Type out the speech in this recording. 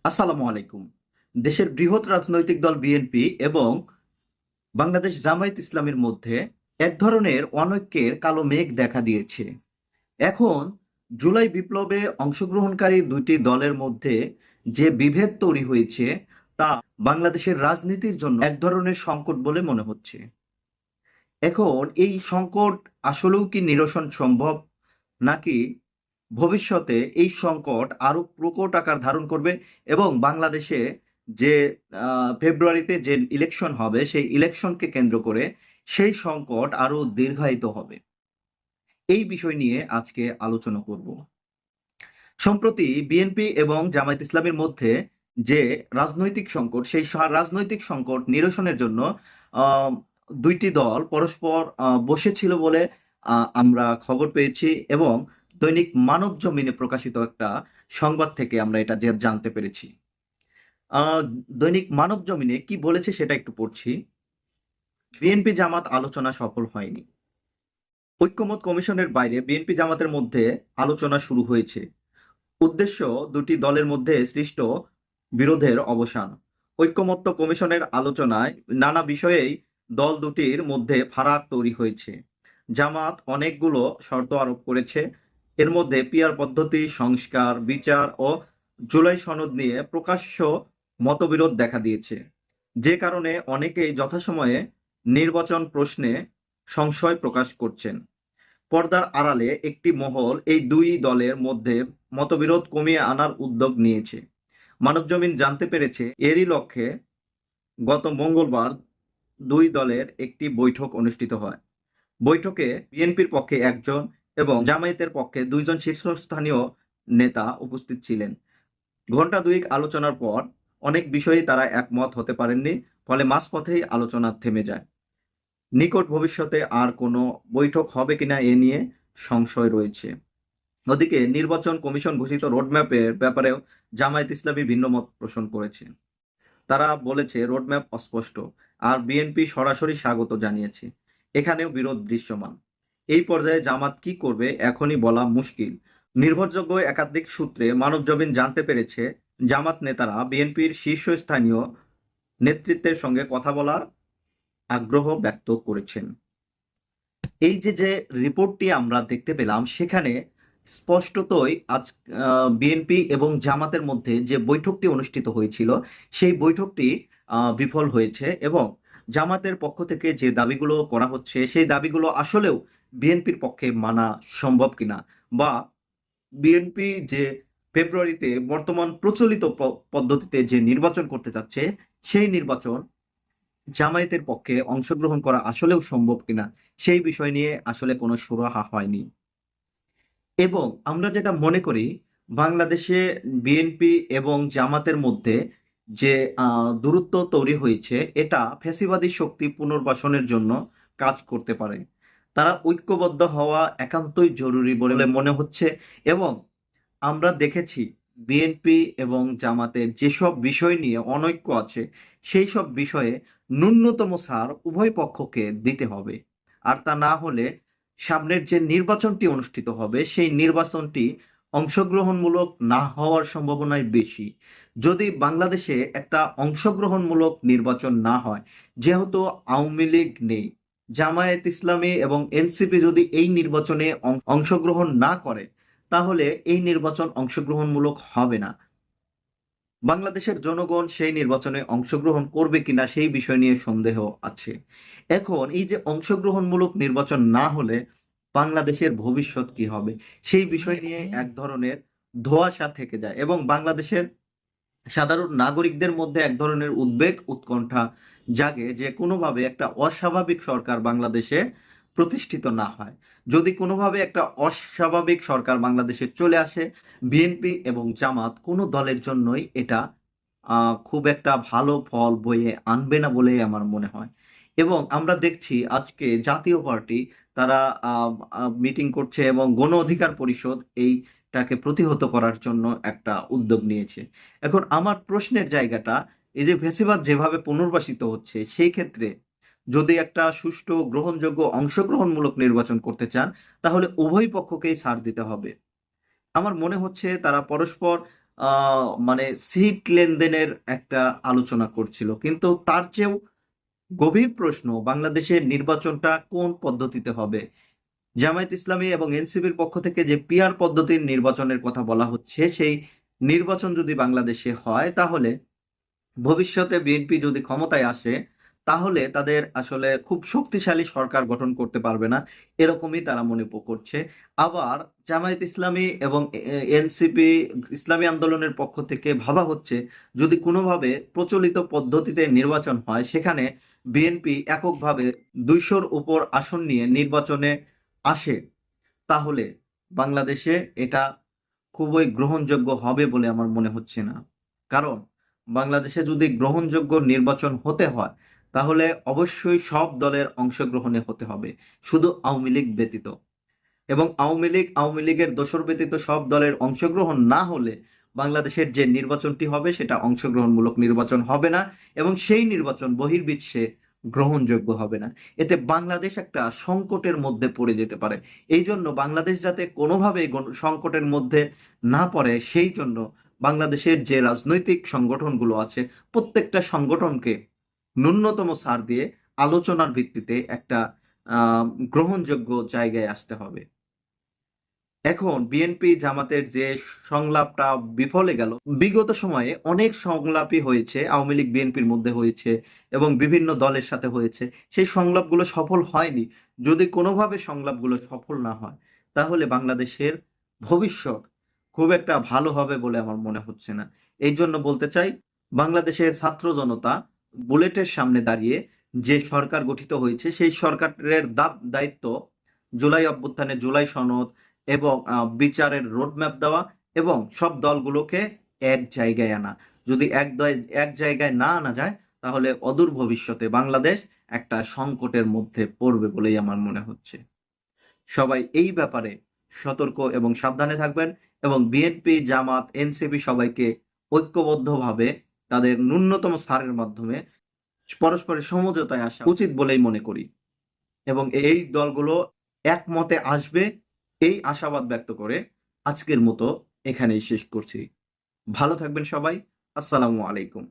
আসসালামু আলাইকুম। দেশের বৃহৎ রাজনৈতিক দল বিএনপি এবং বাংলাদেশ জামায়াত ইসলামীর মধ্যে এক ধরনের অনৈক্যের কালো মেঘ দেখা দিয়েছে। এখন জুলাই বিপ্লবে অংশগ্রহণকারী দুইটি দলের মধ্যে যে বিভেদ তৈরি হয়েছে তা বাংলাদেশের রাজনীতির জন্য এক ধরনের সংকট বলে মনে হচ্ছে। এখন এই সংকট আসলেও কি নিরসন সম্ভব, নাকি ভবিষ্যতে এই সংকট আরো প্রকট আকার ধারণ করবে এবং বাংলাদেশে যে ফেব্রুয়ারিতে যে ইলেকশন হবে সেই ইলেকশনকে কেন্দ্র করে সেই সংকট আরো দীর্ঘায়িত হবে? এই বিষয় নিয়ে আজকে আলোচনা করব। সম্প্রতি বিএনপি এবং জামায়াত ইসলামের মধ্যে যে রাজনৈতিক সংকট, সেই রাজনৈতিক সংকট নিরসনের জন্য আহ, দুইটি দল পরস্পর বসেছিল বলে আমরা খবর পেয়েছি এবং দৈনিক মানব জমিনে প্রকাশিত একটা সংবাদ থেকে আমরা এটা যে জানতে পেরেছি। আহ, দৈনিক মানব জমিনে কি বলেছে সেটা একটু পড়ছি। বিএনপি জামাত আলোচনা সফল হয়নি। ঐক্যমত কমিশনের বাইরে বিএনপি জামাতের মধ্যে আলোচনা শুরু হয়েছে। উদ্দেশ্য দুটি দলের মধ্যে সৃষ্ট বিরোধের অবসান। ঐকমত্য কমিশনের আলোচনায় নানা বিষয়েই দল দুটির মধ্যে ফারাক তৈরি হয়েছে। জামাত অনেকগুলো শর্ত আরোপ করেছে। এর মধ্যে পিয়ার পদ্ধতি সংস্কার, বিচার ও জুলাই সনদ নিয়ে প্রকাশ্য মতবিরোধ দেখা দিয়েছে, যে কারণে অনেকেই যথাসময়ে নির্বাচন প্রশ্নে সংশয় প্রকাশ করছেন। পর্দার আড়ালে একটি মহল এই দুই দলের মধ্যে মতবিরোধ কমিয়ে আনার উদ্যোগ নিয়েছে। মানবজমিন জানতে পেরেছে এরই লক্ষ্যে গত মঙ্গলবার দুই দলের একটি বৈঠক অনুষ্ঠিত হয়। বৈঠকে বিএনপির পক্ষে একজন এবং জামায়াতের পক্ষে দুইজন শীর্ষস্থানীয় নেতা উপস্থিত ছিলেন। ঘণ্টা দুয়েক আলোচনার পর অনেক বিষয়ে তারা একমত হতে পারেননি, ফলে মাঝপথেই আলোচনা থেমে যায়। নিকট ভবিষ্যতে আর কোনো বৈঠক হবে কিনা এ নিয়ে সংশয় রয়েছে। ওদিকে নির্বাচন কমিশন ঘোষিত রোডম্যাপের ব্যাপারেও জামায়াত ইসলামী ভিন্ন মত পোষণ করেছে। তারা বলেছে রোডম্যাপ অস্পষ্ট, আর বিএনপি সরাসরি স্বাগত জানিয়েছে। এখানেও বিরোধ দৃশ্যমান। এই পর্যায়ে জামাত কি করবে এখনই বলা মুশকিল। নির্ভরযোগ্য একাধিক সূত্রে মানবজমিন জানতে পেরেছে জামাত নেতারা বিএনপির শীর্ষস্থানীয় নেতৃত্বের সঙ্গে কথা বলার আগ্রহ ব্যক্ত করেছেন। এই যে যে রিপোর্টটি আমরা দেখতে পেলাম সেখানে স্পষ্টতই আজ বিএনপি এবং জামাতের মধ্যে যে বৈঠকটি অনুষ্ঠিত হয়েছিল সেই বৈঠকটি বিফল হয়েছে এবং জামাতের পক্ষ থেকে যে দাবিগুলো করা হচ্ছে সেই দাবিগুলো আসলেও বিএনপির পক্ষে মানা সম্ভব কিনা, বা বিএনপি যে ফেব্রুয়ারিতে বর্তমান প্রচলিত পদ্ধতিতে যে নির্বাচন করতে যাচ্ছে সেই নির্বাচন জামায়াতের পক্ষে অংশগ্রহণ করা আসলেও সম্ভব কিনা সেই বিষয় নিয়ে আসলে কোনো সুরাহা হয়নি। এবং আমরা যেটা মনে করি, বাংলাদেশে বিএনপি এবং জামাতের মধ্যে যে দূরত্ব তৈরি হয়েছে এটা ফ্যাসিবাদী শক্তি পুনর্বাসনের জন্য কাজ করতে পারে। তারা ঐক্যবদ্ধ হওয়া একান্তই জরুরি বলে মনে হচ্ছে। এবং আমরা দেখেছি বিএনপি এবং জামাতের যেসব বিষয় নিয়ে অনৈক্য আছে সেই সব বিষয়ে ন্যূনতম ছাড় উভয় পক্ষকে দিতে হবে। আর তা না হলে সামনের যে নির্বাচনটি অনুষ্ঠিত হবে সেই নির্বাচনটি অংশগ্রহণমূলক না হওয়ার সম্ভাবনাই বেশি। যদি বাংলাদেশে একটা অংশগ্রহণমূলক নির্বাচন না হয়, যেহেতু আওয়ামী লীগ নেই, জামায়াত ইসলামী এবং এনসিপি যদি এই নির্বাচনে অংশগ্রহণ না করে তাহলে এই নির্বাচন অংশগ্রহণমূলক হবে না। বাংলাদেশের জনগণ সেই নির্বাচনে অংশগ্রহণ করবে কিনা সেই বিষয় নিয়ে সন্দেহ আছে। এখন এই যে অংশগ্রহণমূলক নির্বাচন না হলে বাংলাদেশের ভবিষ্যৎ কি হবে সেই বিষয় নিয়ে এক ধরনের ধোঁয়াশা থেকে যায় এবং বাংলাদেশের সাধারণ নাগরিকদের মধ্যে এক ধরনের উদ্বেগ উৎকণ্ঠা জাগে যে কোনোভাবে একটা অস্বাভাবিক সরকার বাংলাদেশে প্রতিষ্ঠিত না হয়। যদি কোনোভাবে একটা অস্বাভাবিক সরকার বাংলাদেশে চলে আসে, বিএনপি এবং জামাত কোনো দলের জন্যই এটা খুব একটা ভালো ফল বয়ে আনবে না বলেই আমার মনে হয়। এবং আমরা দেখছি আজকে জাতীয় পার্টি তারা মিটিং করছে এবং গণ অধিকার পরিষদ এইটাকে প্রতিহত করার জন্য একটা উদ্যোগ নিয়েছে। এখন আমার প্রশ্নের জায়গাটা, এই যে ফ্যাসিবাদ যেভাবে পুনর্বাসিত হচ্ছে সেই ক্ষেত্রে যদি একটা সুষ্ঠু গ্রহণযোগ্য অংশগ্রহণমূলক নির্বাচন করতে চান তাহলে উভয় পক্ষকেই ছাড় দিতে হবে। আমার মনে হচ্ছে তারা পরস্পর মানে সিট লেনদেনের একটা আলোচনা করছিল, কিন্তু তার চেয়েও গভীর প্রশ্ন বাংলাদেশের নির্বাচনটা কোন পদ্ধতিতে হবে। জামায়াত ইসলামী এবং এনসিপির পক্ষ থেকে যে পিআর পদ্ধতির নির্বাচনের কথা বলা হচ্ছে, সেই নির্বাচন যদি বাংলাদেশে হয় তাহলে ভবিষ্যতে বিএনপি যদি ক্ষমতায় আসে তাহলে তাদের আসলে খুব শক্তিশালী সরকার গঠন করতে পারবে না, এরকমই তারা মনে করছে। আবার জামায়াত ইসলামী এবং এনসিপি ইসলামী আন্দোলনের পক্ষ থেকে ভাবা হচ্ছে যদি কোনোভাবে প্রচলিত পদ্ধতিতে নির্বাচন হয়, সেখানে বিএনপি এককভাবে 200-র উপর আসন নিয়ে নির্বাচনে আসে, তাহলে বাংলাদেশে এটা খুবই গ্রহণযোগ্য হবে বলে আমার মনে হচ্ছে না। কারণ বাংলাদেশে যদি গ্রহণযোগ্য নির্বাচন হতে হয় তাহলে অবশ্যই সব দলের অংশগ্রহণে হতে হবে, শুধু আওয়ামী লীগ ব্যতীত। এবং আওয়ামী লীগের দোসর ব্যতীত সব দলের অংশগ্রহণ না হলে বাংলাদেশের যে নির্বাচনটি হবে সেটা অংশগ্রহণমূলক নির্বাচন হবে না, এবং সেই নির্বাচন বহির্বিশ্বে গ্রহণযোগ্য হবে না। এতে বাংলাদেশ একটা সংকটের মধ্যে পড়ে যেতে পারে। এই জন্য বাংলাদেশ যাতে কোনোভাবেই সংকটের মধ্যে না পড়ে, সেই জন্য বাংলাদেশের যে রাজনৈতিক সংগঠনগুলো আছে প্রত্যেকটা সংগঠনকে ন্যূনতম ছাড় দিয়ে আলোচনার ভিত্তিতে একটা গ্রহণযোগ্য জায়গায় আসতে হবে। এখন বিএনপি জামাতের যে সংলাপটা বিফলে গেল, বিগত সময়ে অনেক সংলাপই হয়েছে, আওয়ামী লীগ বিএনপির মধ্যে হয়েছে এবং বিভিন্ন দলের সাথে হয়েছে, সেই সংলাপগুলো সফল হয়নি। যদি কোনোভাবে সংলাপগুলো সফল না হয় তাহলে বাংলাদেশের ভবিষ্যৎ খুব একটা ভালো হবে বলে আমার মনে হচ্ছে না। এই জন্য বলতে চাই, বাংলাদেশের ছাত্র জনতা বুলেটের সামনে দাঁড়িয়ে যে সরকার গঠিত হয়েছে সেই সরকারের দায়িত্ব জুলাই অভ্যুত্থানে জুলাই সনদ এবং বিচারের রোডম্যাপ দেওয়া এবং সব দলগুলোকে এক জায়গায় আনা। যদি এক জায়গায় না আনা যায় তাহলে অদূর ভবিষ্যতে বাংলাদেশ একটা সংকটের মধ্যে পড়বে বলেই আমার মনে হচ্ছে। সবাই এই ব্যাপারে সতর্ক এবং সাবধানে থাকবেন, এবং বিএনপি জামাত এনসিপি সবাইকে ঐক্যবদ্ধভাবে তাদের ন্যূনতম ছাড়ের মাধ্যমে পরস্পরের সমঝোতায় আসা উচিত বলেই মনে করি, এবং এই দলগুলো একমতে আসবে এই আশাবাদ ব্যক্ত করে আজকের মতো এখানেই শেষ করছি। ভালো থাকবেন সবাই। আসসালামু আলাইকুম।